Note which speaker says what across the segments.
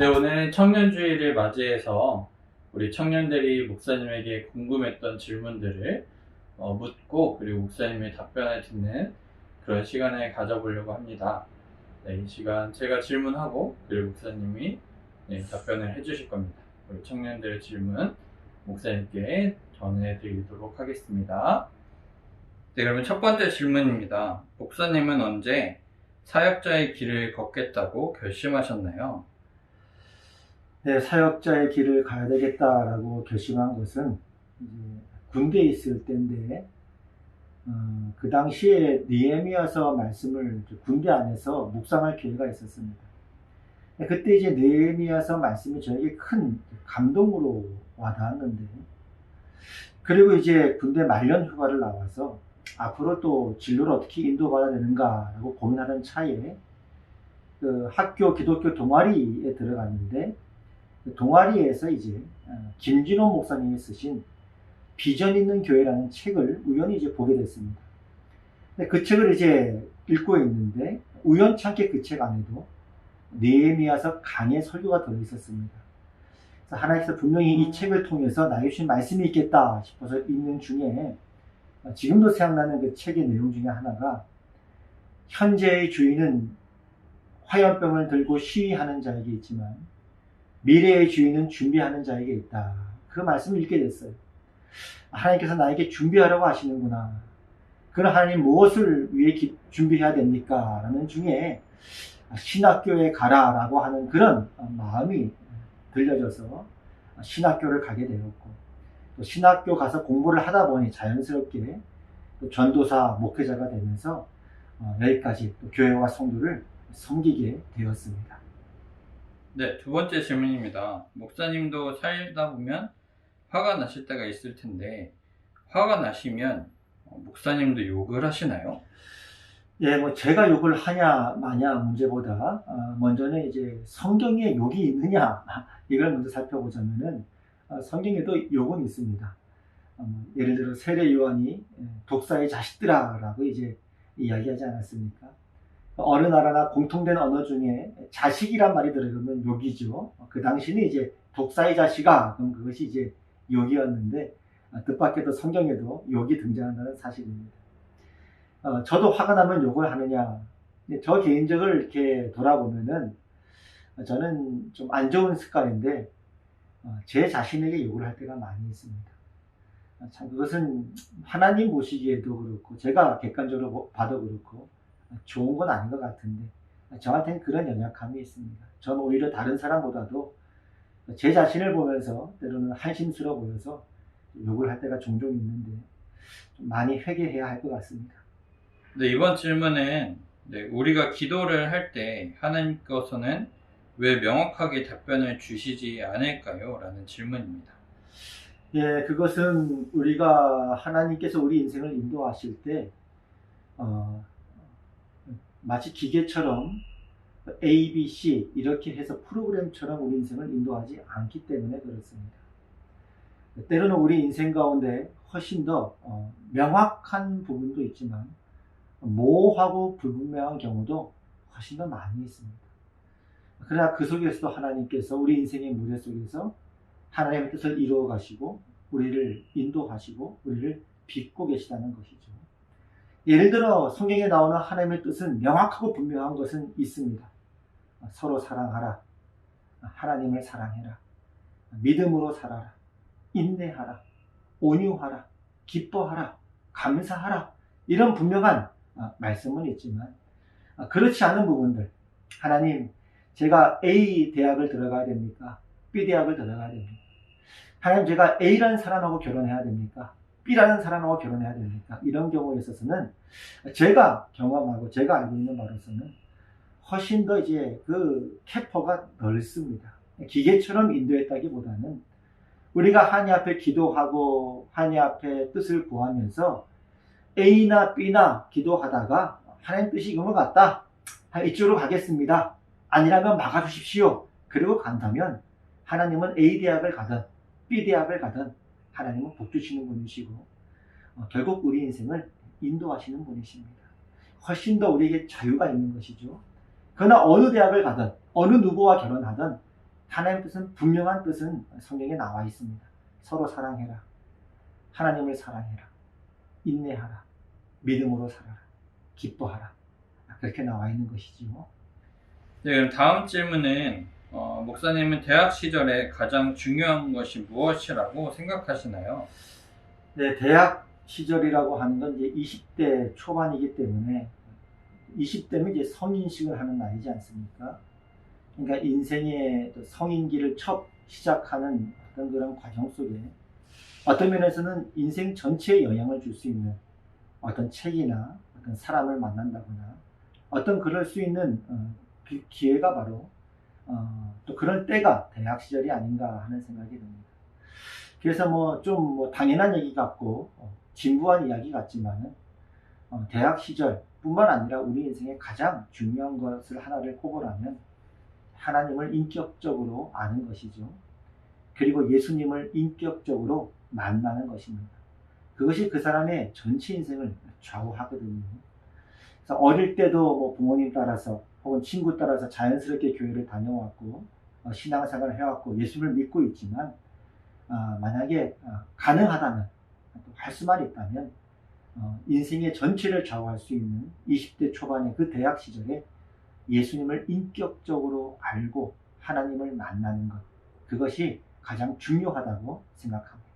Speaker 1: 네, 오늘 청년주의를 맞이해서 우리 청년들이 목사님에게 궁금했던 질문들을 묻고 그리고 목사님의 답변을 듣는 그런 시간을 가져보려고 합니다. 네, 이 시간 제가 질문하고 그리고 목사님이 답변을 해주실 겁니다. 우리 청년들의 질문 목사님께 전해드리도록 하겠습니다. 네, 그러면 첫 번째 질문입니다. 목사님은 언제 사역자의 길을 걷겠다고 결심하셨나요?
Speaker 2: 내 사역자의 길을 가야 되겠다라고 결심한 것은 이제 군대에 있을 때인데, 그 당시에 느헤미야서 말씀을 군대 안에서 묵상할 기회가 있었습니다. 그때 이제 느헤미야서 말씀이 저에게 큰 감동으로 와닿았는데, 그리고 이제 군대 말년 휴가를 나와서 앞으로 또 진로를 어떻게 인도받아야 되는가라고 고민하는 차에 그 학교 기독교 동아리에 들어갔는데, 동아리에서 이제 김진호 목사님이 쓰신 비전 있는 교회라는 책을 우연히 이제 보게 됐습니다. 그 책을 이제 읽고 있는데 우연찮게 그 책 안에도 느헤미야서 강의 설교가 들어 있었습니다. 그래서 하나님께서 분명히 이 책을 통해서 나에게 주신 말씀이 있겠다 싶어서 읽는 중에 지금도 생각나는 그 책의 내용 중에 하나가, 현재의 주인은 화염병을 들고 시위하는 자에게 있지만 미래의 주인은 준비하는 자에게 있다. 그 말씀을 읽게 됐어요. 하나님께서 나에게 준비하라고 하시는구나. 그럼 하나님 무엇을 위해 준비해야 됩니까? 라는 중에 신학교에 가라라고 하는 그런 마음이 들려져서 신학교를 가게 되었고, 또 신학교 가서 공부를 하다 보니 자연스럽게 또 전도사 목회자가 되면서 여기까지 또 교회와 성도를 섬기게 되었습니다.
Speaker 1: 네, 두 번째 질문입니다. 목사님도 살다 보면 화가 나실 때가 있을 텐데 화가 나시면 목사님도 욕을 하시나요?
Speaker 2: 예, 뭐 제가 욕을 하냐 마냐 문제보다 먼저는 이제 성경에 욕이 있느냐 이걸 먼저 살펴보자면은 성경에도 욕은 있습니다. 예를 들어 세례 요한이 독사의 자식들아라고 이제 이야기하지 않았습니까? 어느 나라나 공통된 언어 중에 자식이란 말이 들어가면 욕이죠. 그 당시는 이제 독사의 자식아, 그럼 그것이 이제 욕이었는데, 뜻밖에도 성경에도 욕이 등장한다는 사실입니다. 저도 화가 나면 욕을 하느냐? 저 개인적으로 이렇게 돌아보면은 저는 좀 안 좋은 습관인데, 제 자신에게 욕을 할 때가 많이 있습니다. 참 그것은 하나님 보시기에도 그렇고 제가 객관적으로 봐도 그렇고 좋은 건 아닌 것 같은데, 저한테는 그런 연약함이 있습니다. 저는 오히려 다른 사람보다도 제 자신을 보면서 때로는 한심스러워 보여서 욕을 할 때가 종종 있는데 좀 많이 회개해야 할 것 같습니다.
Speaker 1: 네, 이번 질문은 우리가 기도를 할 때 하나님께서는 왜 명확하게 답변을 주시지 않을까요? 라는 질문입니다.
Speaker 2: 예, 그것은 우리가 하나님께서 우리 인생을 인도하실 때 마치 기계처럼 A, B, C 이렇게 해서 프로그램처럼 우리 인생을 인도하지 않기 때문에 그렇습니다. 때로는 우리 인생 가운데 훨씬 더 명확한 부분도 있지만 모호하고 불분명한 경우도 훨씬 더 많이 있습니다. 그러나 그 속에서도 하나님께서 우리 인생의 무대 속에서 하나님의 뜻을 이루어 가시고 우리를 인도하시고 우리를 빚고 계시다는 것이죠. 예를 들어 성경에 나오는 하나님의 뜻은 명확하고 분명한 것은 있습니다. 서로 사랑하라, 하나님을 사랑해라, 믿음으로 살아라, 인내하라, 온유하라, 기뻐하라, 감사하라, 이런 분명한 말씀은 있지만 그렇지 않은 부분들, 하나님 제가 A 대학을 들어가야 됩니까? B 대학을 들어가야 됩니까? 하나님 제가 A라는 사람하고 결혼해야 됩니까? B라는 사람하고 결혼해야 됩니까? 이런 경우에 있어서는 제가 경험하고 제가 알고 있는 바로서는 훨씬 더 이제 그 캐퍼가 넓습니다. 기계처럼 인도했다기보다는 우리가 하나님 앞에 기도하고 하나님 앞에 뜻을 구하면서 A나 B나 기도하다가 하나님 뜻이 이건 것 같다, 이쪽으로 가겠습니다, 아니라면 막아주십시오, 그리고 간다면 하나님은 A 대학을 가든 B 대학을 가든 하나님은 복 주시는 분이시고 결국 우리 인생을 인도하시는 분이십니다. 훨씬 더 우리에게 자유가 있는 것이죠. 그러나 어느 대학을 가든 어느 누구와 결혼하든 하나님의 뜻은 분명한 뜻은 성경에 나와 있습니다. 서로 사랑해라. 하나님을 사랑해라. 인내하라. 믿음으로 살아라. 기뻐하라. 그렇게 나와 있는 것이지요.
Speaker 1: 네, 그럼 다음 질문은 목사님은 대학 시절에 가장 중요한 것이 무엇이라고 생각하시나요?
Speaker 2: 네, 대학 시절이라고 하는 건 이제 20대 초반이기 때문에 20대면 이제 성인식을 하는 나이지 않습니까? 그러니까 인생의 성인기를 첫 시작하는 어떤 그런 과정 속에 어떤 면에서는 인생 전체에 영향을 줄 수 있는 어떤 책이나 어떤 사람을 만난다거나 어떤 그럴 수 있는 기회가 바로 또 그런 때가 대학 시절이 아닌가 하는 생각이 듭니다. 그래서 뭐 좀 당연한 얘기 같고 진부한 이야기 같지만은 대학 시절뿐만 아니라 우리 인생의 가장 중요한 것을 하나를 꼽으라면 하나님을 인격적으로 아는 것이죠. 그리고 예수님을 인격적으로 만나는 것입니다. 그것이 그 사람의 전체 인생을 좌우하거든요. 그래서 어릴 때도 뭐 부모님 따라서 혹은 친구 따라서 자연스럽게 교회를 다녀왔고 신앙생활을 해왔고 예수를 믿고 있지만 만약에 가능하다면 할 수만 있다면 인생의 전체를 좌우할 수 있는 20대 초반의 그 대학 시절에 예수님을 인격적으로 알고 하나님을 만나는 것, 그것이 가장 중요하다고 생각합니다.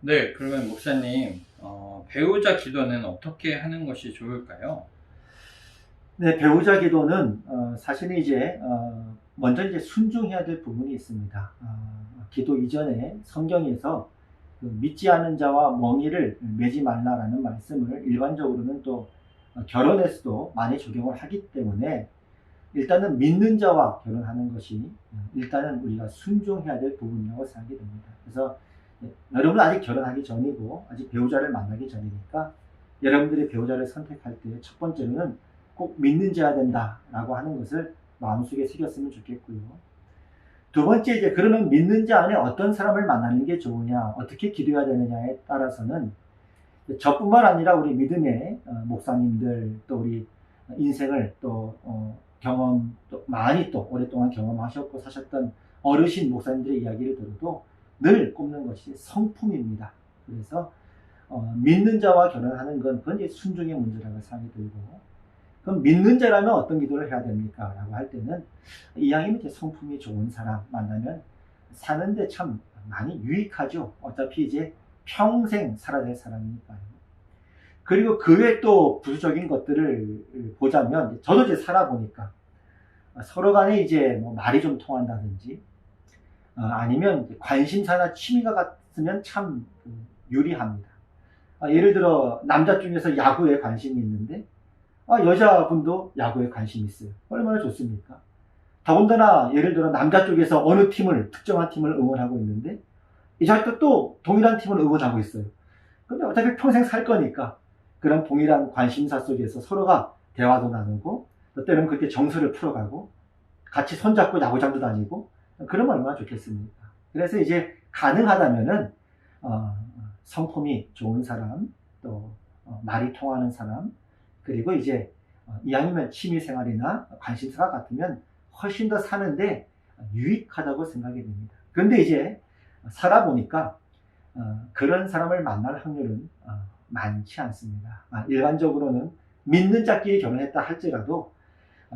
Speaker 1: 네, 그러면 목사님, 배우자 기도는 어떻게 하는 것이 좋을까요?
Speaker 2: 네, 배우자 기도는 사실은 이제 먼저 이제 순종해야 될 부분이 있습니다. 기도 이전에 성경에서 그 믿지 않은 자와 멍에를 매지 말라라는 말씀을 일반적으로는 또 결혼에서도 많이 적용을 하기 때문에 일단은 믿는 자와 결혼하는 것이 일단은 우리가 순종해야 될 부분이라고 생각이 듭니다. 그래서 여러분 아직 결혼하기 전이고 아직 배우자를 만나기 전이니까 여러분들이 배우자를 선택할 때 첫 번째로는 꼭 믿는 자야 된다라고 하는 것을 마음속에 새겼으면 좋겠고요. 두 번째 이제 그러면 믿는 자 안에 어떤 사람을 만나는 게 좋으냐, 어떻게 기도해야 되느냐에 따라서는 저뿐만 아니라 우리 믿음의 목사님들 또 우리 인생을 또 경험 또 많이 또 오랫동안 경험하셨고 사셨던 어르신 목사님들의 이야기를 들어도 늘 꼽는 것이 성품입니다. 그래서 믿는 자와 결혼하는 건 그건 이제 순종의 문제라고 생각이 들고 그럼 믿는 자라면 어떤 기도를 해야 됩니까? 라고 할 때는 이왕이면 이제 성품이 좋은 사람 만나면 사는데 참 많이 유익하죠. 어차피 이제 평생 살아야 될 사람이니까요. 그리고 그 외 또 부수적인 것들을 보자면 저도 이제 살아보니까 서로 간에 이제 뭐 말이 좀 통한다든지 아니면 관심사나 취미가 같으면 참 유리합니다. 예를 들어 남자 중에서 야구에 관심이 있는데 여자분도 야구에 관심이 있어요. 얼마나 좋습니까? 더군다나 예를 들어 남자 쪽에서 어느 팀을 특정한 팀을 응원하고 있는데 여자도 또 동일한 팀을 응원하고 있어요. 근데 어차피 평생 살 거니까 그런 동일한 관심사 속에서 서로가 대화도 나누고 때로는 그렇게 정서를 풀어가고 같이 손잡고 야구장도 다니고 그러면 얼마나 좋겠습니까? 그래서 이제 가능하다면은 성품이 좋은 사람 또 말이 통하는 사람 그리고 이제 이왕이면 취미생활이나 관심사가 같으면 훨씬 더 사는데 유익하다고 생각이 됩니다. 그런데 이제 살아보니까 그런 사람을 만날 확률은 많지 않습니다. 일반적으로는 믿는 자끼리 결혼했다 할지라도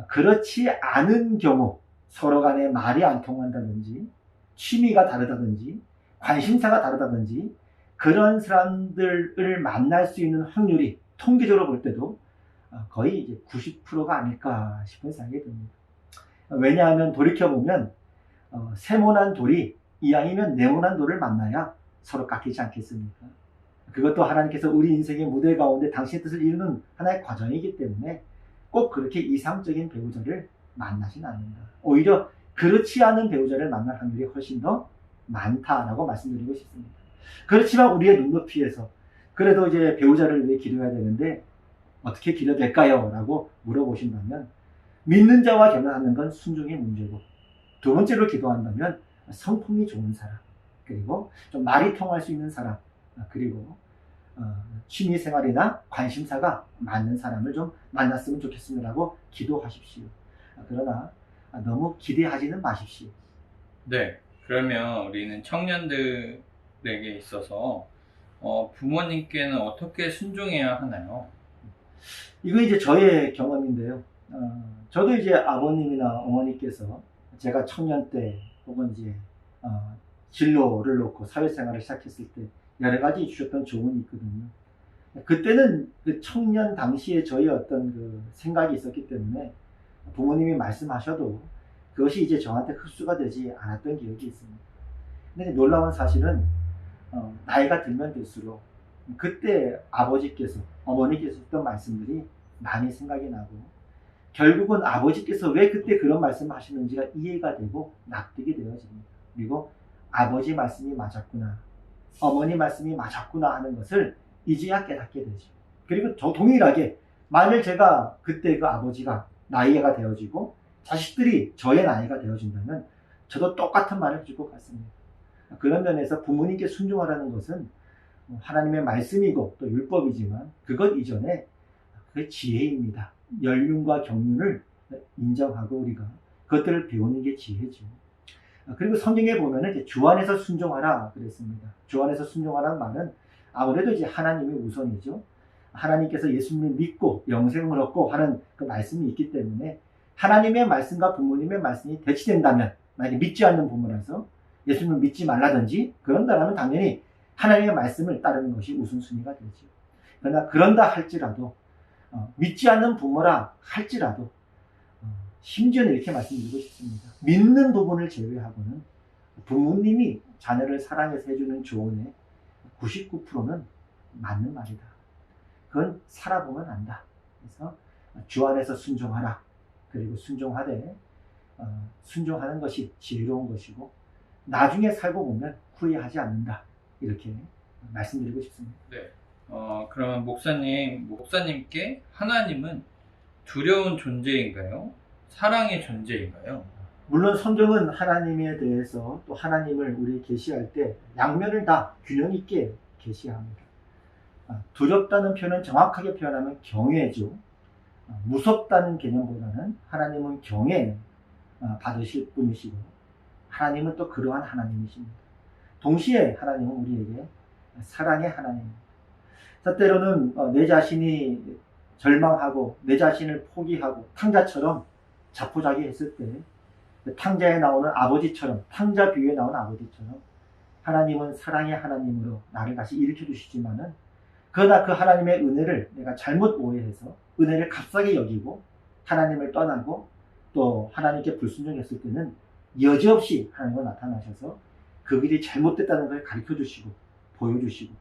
Speaker 2: 그렇지 않은 경우 서로 간에 말이 안 통한다든지 취미가 다르다든지 관심사가 다르다든지 그런 사람들을 만날 수 있는 확률이 통계적으로 볼 때도 거의 이제 90%가 아닐까 싶은 생각이 듭니다. 왜냐하면 돌이켜보면 세모난 돌이 이왕이면 네모난 돌을 만나야 서로 깎이지 않겠습니까? 그것도 하나님께서 우리 인생의 무대 가운데 당신의 뜻을 이루는 하나의 과정이기 때문에 꼭 그렇게 이상적인 배우자를 만나진 않는다. 오히려 그렇지 않은 배우자를 만날 확률이 훨씬 더 많다라고 말씀드리고 싶습니다. 그렇지만 우리의 눈높이에서 그래도 이제 배우자를 위해 기도해야 되는데 어떻게 기도될까요? 라고 물어보신다면 믿는 자와 결혼하는 건 순종의 문제고 두 번째로 기도한다면 성품이 좋은 사람 그리고 좀 말이 통할 수 있는 사람 그리고 취미생활이나 관심사가 맞는 사람을 좀 만났으면 좋겠습니다라고 기도하십시오. 그러나 너무 기대하지는 마십시오.
Speaker 1: 네. 그러면 우리는 청년들에게 있어서 부모님께는 어떻게 순종해야 하나요?
Speaker 2: 이거 이제 저의 경험인데요. 저도 이제 아버님이나 어머니께서 제가 청년 때 혹은 이제 진로를 놓고 사회생활을 시작했을 때 여러 가지 주셨던 조언이 있거든요. 그때는 그 청년 당시에 저희 어떤 그 생각이 있었기 때문에 부모님이 말씀하셔도 그것이 이제 저한테 흡수가 되지 않았던 기억이 있습니다. 근데 놀라운 사실은 나이가 들면 들수록 그때 아버지께서 어머니께서 했던 말씀들이 많이 생각이 나고 결국은 아버지께서 왜 그때 그런 말씀을 하시는지가 이해가 되고 납득이 되어집니다. 그리고 아버지 말씀이 맞았구나, 어머니 말씀이 맞았구나 하는 것을 이제야 깨닫게 되죠. 그리고 저 동일하게 만일 제가 그때 그 아버지가 나이가 되어지고 자식들이 저의 나이가 되어진다면 저도 똑같은 말을 해줄 것 같습니다. 그런 면에서 부모님께 순종하라는 것은 하나님의 말씀이고 또 율법이지만 그것 이전에 그 지혜입니다. 연륜과 경륜을 인정하고 우리가 그것들을 배우는 게 지혜죠. 그리고 성경에 보면은 주 안에서 순종하라 그랬습니다. 주 안에서 순종하라는 말은 아무래도 이제 하나님이 우선이죠. 하나님께서 예수님을 믿고 영생을 얻고 하는 그 말씀이 있기 때문에 하나님의 말씀과 부모님의 말씀이 대치된다면, 만약에 믿지 않는 부모라서 예수님을 믿지 말라든지 그런다면 당연히 하나님의 말씀을 따르는 것이 우선순위가 되죠. 그러나 그런다 할지라도 믿지 않는 부모라 할지라도 심지어는 이렇게 말씀드리고 싶습니다. 믿는 부분을 제외하고는 부모님이 자녀를 사랑해서 해주는 조언의 99%는 맞는 말이다. 그건 살아보면 안다. 그래서 주 안에서 순종하라. 그리고 순종하되 순종하는 것이 지혜로운 것이고 나중에 살고 보면 후회하지 않는다. 이렇게 말씀드리고 싶습니다.
Speaker 1: 네. 그러면 목사님께 하나님은 두려운 존재인가요? 사랑의 존재인가요?
Speaker 2: 물론 성경은 하나님에 대해서 또 하나님을 우리 계시할 때 양면을 다 균형 있게 계시합니다. 두렵다는 표현은 정확하게 표현하면 경외죠. 무섭다는 개념보다는 하나님은 경외 받으실 분이시고 하나님은 또 그러한 하나님이십니다. 동시에 하나님은 우리에게 사랑의 하나님입니다. 때로는 내 자신이 절망하고 내 자신을 포기하고 탕자처럼 자포자기했을 때 탕자에 나오는 아버지처럼, 탕자 비유에 나오는 아버지처럼 하나님은 사랑의 하나님으로 나를 다시 일으켜 주시지만은 그러나 그 하나님의 은혜를 내가 잘못 오해해서 은혜를 값싸게 여기고 하나님을 떠나고 또 하나님께 불순종했을 때는 여지없이 하나님은 나타나셔서 그 길이 잘못됐다는 걸 가르쳐 주시고 보여주시고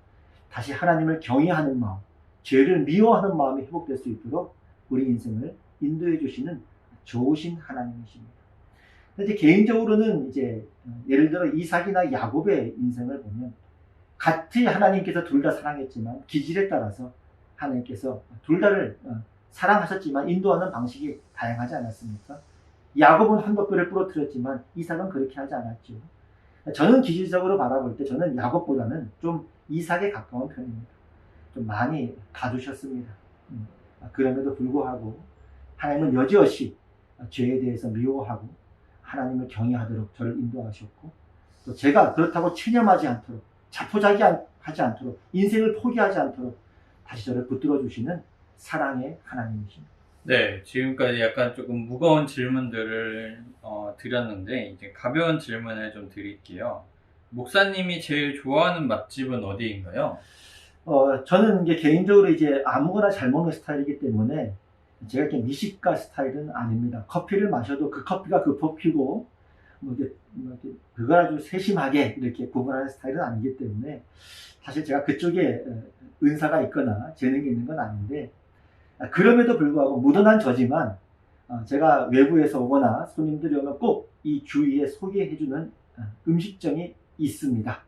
Speaker 2: 다시 하나님을 경외하는 마음, 죄를 미워하는 마음이 회복될 수 있도록 우리 인생을 인도해 주시는 좋으신 하나님이십니다. 이제 개인적으로는 이제 예를 들어 이삭이나 야곱의 인생을 보면 같이 하나님께서 둘 다 사랑했지만 기질에 따라서 하나님께서 둘 다를 사랑하셨지만 인도하는 방식이 다양하지 않았습니까? 야곱은 한덕배를 부러뜨렸지만 이삭은 그렇게 하지 않았죠. 저는 기질적으로 바라볼 때 저는 야곱보다는 좀 이삭에 가까운 편입니다. 좀 많이 봐주셨습니다. 그럼에도 불구하고 하나님은 여지없이 죄에 대해서 미워하고 하나님을 경외하도록 저를 인도하셨고 또 제가 그렇다고 체념하지 않도록 자포자기하지 않도록 인생을 포기하지 않도록 다시 저를 붙들어 주시는 사랑의 하나님이십니다.
Speaker 1: 네, 지금까지 약간 조금 무거운 질문들을 드렸는데 이제 가벼운 질문을 좀 드릴게요. 목사님이 제일 좋아하는 맛집은 어디인가요?
Speaker 2: 저는 이제 개인적으로 이제 아무거나 잘 먹는 스타일이기 때문에 제가 이렇게 미식가 스타일은 아닙니다. 커피를 마셔도 그 커피가 그 커피고 그걸 아주 세심하게 이렇게 구분하는 스타일은 아니기 때문에 사실 제가 그쪽에 은사가 있거나 재능이 있는 건 아닌데 그럼에도 불구하고 무던한 저지만 제가 외부에서 오거나 손님들이 오면 꼭 이 주위에 소개해주는 음식점이 있습니다.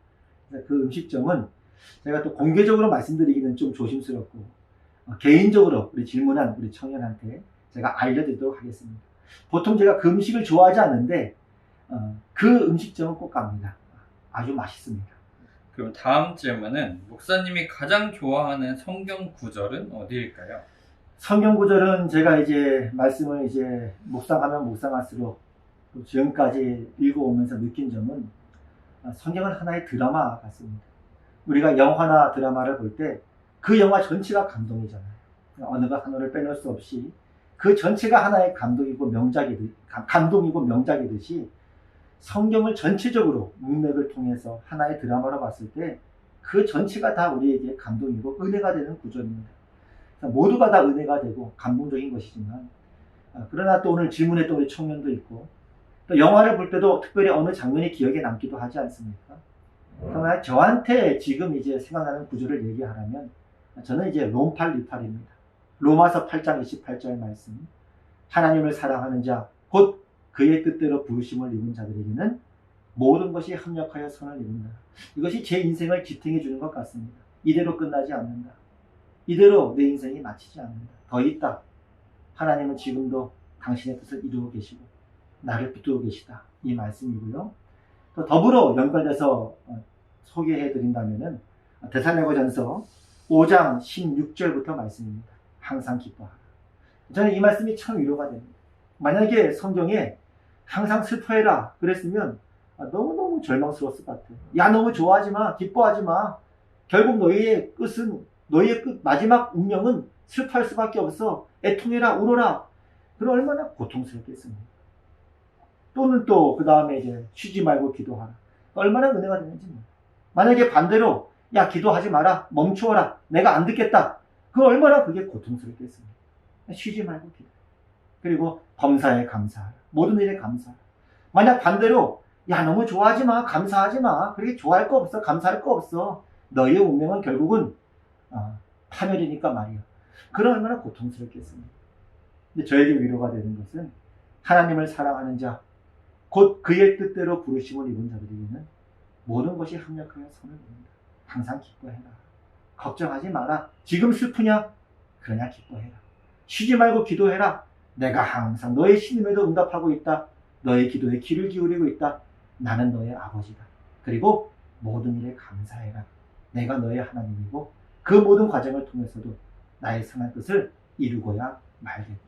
Speaker 2: 그 음식점은 제가 또 공개적으로 말씀드리기는 좀 조심스럽고 개인적으로 우리 질문한 우리 청년한테 제가 알려드리도록 하겠습니다. 보통 제가 그 음식을 좋아하지 않는데 그 음식점은 꼭 갑니다. 아주 맛있습니다.
Speaker 1: 그럼 다음 질문은 목사님이 가장 좋아하는 성경 구절은 어디일까요?
Speaker 2: 성경 구절은 제가 이제 말씀을 이제 묵상하면 묵상할수록 또 지금까지 읽어오면서 느낀 점은 성경은 하나의 드라마 같습니다. 우리가 영화나 드라마를 볼 때 그 영화 전체가 감동이잖아요. 어느 것 하나를 빼놓을 수 없이 그 전체가 하나의 감동이고 명작이듯이 성경을 전체적으로 문맥을 통해서 하나의 드라마로 봤을 때 그 전체가 다 우리에게 감동이고 은혜가 되는 구절입니다. 모두가 다 은혜가 되고 감동적인 것이지만 그러나 또 오늘 질문했던 우리 청년도 있고 또 영화를 볼 때도 특별히 어느 장면이 기억에 남기도 하지 않습니까? 정말 저한테 지금 이제 생각나는 구절을 얘기하라면 저는 이제 롬8 리팔입니다. 로마서 8장 28절 말씀. 하나님을 사랑하는 자, 곧 그의 뜻대로 부르심을 입은 자들에게는 모든 것이 합력하여 선을 이룬다. 이것이 제 인생을 지탱해 주는 것 같습니다. 이대로 끝나지 않는다. 이대로 내 인생이 마치지 않는다. 더 있다. 하나님은 지금도 당신의 뜻을 이루고 계시고 나를 붙들고 계시다. 이 말씀이고요. 또 더불어 연관돼서 소개해 드린다면은 데살로니가전서 5장 16절부터 말씀입니다. 항상 기뻐하라. 저는 이 말씀이 참 위로가 됩니다. 만약에 성경에 항상 슬퍼해라 그랬으면 너무너무 절망스러웠을 것 같아요. 야, 너무 좋아하지 마. 기뻐하지 마. 결국 너희의 끝, 마지막 운명은 슬퍼할 수밖에 없어. 애통해라, 울어라. 그럼 얼마나 고통스럽겠습니까? 또는 또 그 다음에 이제 쉬지 말고 기도하라. 얼마나 은혜가 되는지 몰라요. 만약에 반대로 야, 기도하지 마라. 멈추어라. 내가 안 듣겠다. 그 얼마나 그게 고통스럽겠습니까? 쉬지 말고 기도해. 그리고 범사에 감사하라. 모든 일에 감사하라. 만약 반대로 야, 너무 좋아하지 마. 감사하지 마. 그렇게 좋아할 거 없어. 감사할 거 없어. 너의 운명은 결국은 파멸이니까 말이야. 그럼 얼마나 고통스럽겠습니까? 근데 저에게 위로가 되는 것은 하나님을 사랑하는 자, 곧 그의 뜻대로 부르심을 입은 자들에게는 모든 것이 합력하여 선을 이룬다. 항상 기뻐해라. 걱정하지 마라. 지금 슬프냐? 그러냐 기뻐해라. 쉬지 말고 기도해라. 내가 항상 너의 신음에도 응답하고 있다. 너의 기도에 귀를 기울이고 있다. 나는 너의 아버지다. 그리고 모든 일에 감사해라. 내가 너의 하나님이고 그 모든 과정을 통해서도 나의 선한 뜻을 이루고야 말겠다.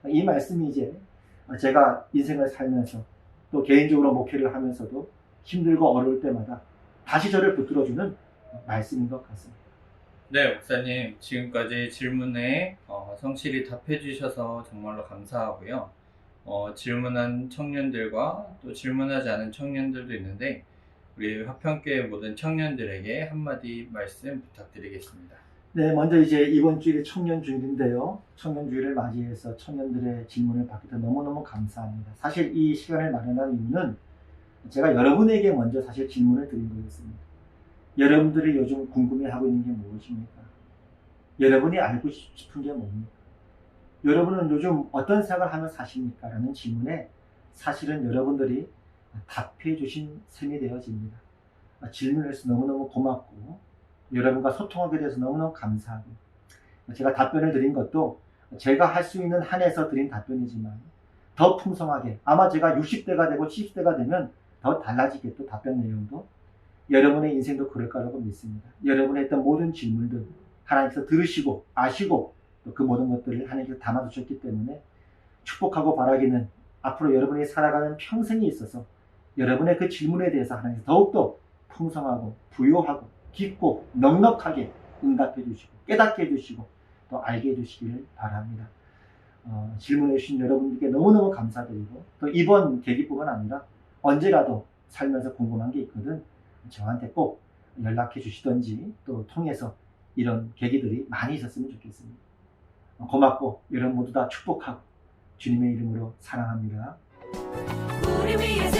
Speaker 2: 이 말씀이 이제 제가 인생을 살면서 또 개인적으로 목회를 하면서도 힘들고 어려울 때마다 다시 저를 붙들어주는 말씀인 것 같습니다.
Speaker 1: 네, 목사님. 지금까지 질문에 성실히 답해 주셔서 정말로 감사하고요. 질문한 청년들과 또 질문하지 않은 청년들도 있는데 우리 화평교회 모든 청년들에게 한마디 말씀 부탁드리겠습니다.
Speaker 2: 네, 먼저 이제 이번 주일이 청년주일인데요. 청년주일을 맞이해서 청년들의 질문을 받게 돼서 너무너무 감사합니다. 사실 이 시간을 마련한 이유는 제가 여러분에게 먼저 사실 질문을 드린 거였습니다. 여러분들이 요즘 궁금해하고 있는 게 무엇입니까? 여러분이 알고 싶은 게 뭡니까? 여러분은 요즘 어떤 생각을 하며 사십니까? 라는 질문에 사실은 여러분들이 답해 주신 셈이 되어집니다. 질문해서 너무너무 고맙고 여러분과 소통하게 돼서 너무너무 감사하고 제가 답변을 드린 것도 제가 할 수 있는 한에서 드린 답변이지만 더 풍성하게 아마 제가 60대가 되고 70대가 되면 더 달라지겠죠. 답변 내용도. 여러분의 인생도 그럴 거라고 믿습니다. 여러분이 했던 모든 질문들 하나님께서 들으시고 아시고 그 모든 것들을 하나님께서 담아두셨기 때문에 축복하고 바라기는 앞으로 여러분이 살아가는 평생에 있어서 여러분의 그 질문에 대해서 하나님께서 더욱더 풍성하고 부요하고 깊고 넉넉하게 응답해 주시고 깨닫게 해주시고 또 알게 해주시기를 바랍니다. 질문해 주신 여러분들께 너무너무 감사드리고 또 이번 계기뿐만 아니라 언제라도 살면서 궁금한 게 있거든 저한테 꼭 연락해 주시던지 또 통해서 이런 계기들이 많이 있었으면 좋겠습니다. 고맙고 여러분 모두 다 축복하고 주님의 이름으로 사랑합니다.
Speaker 3: 우리 위해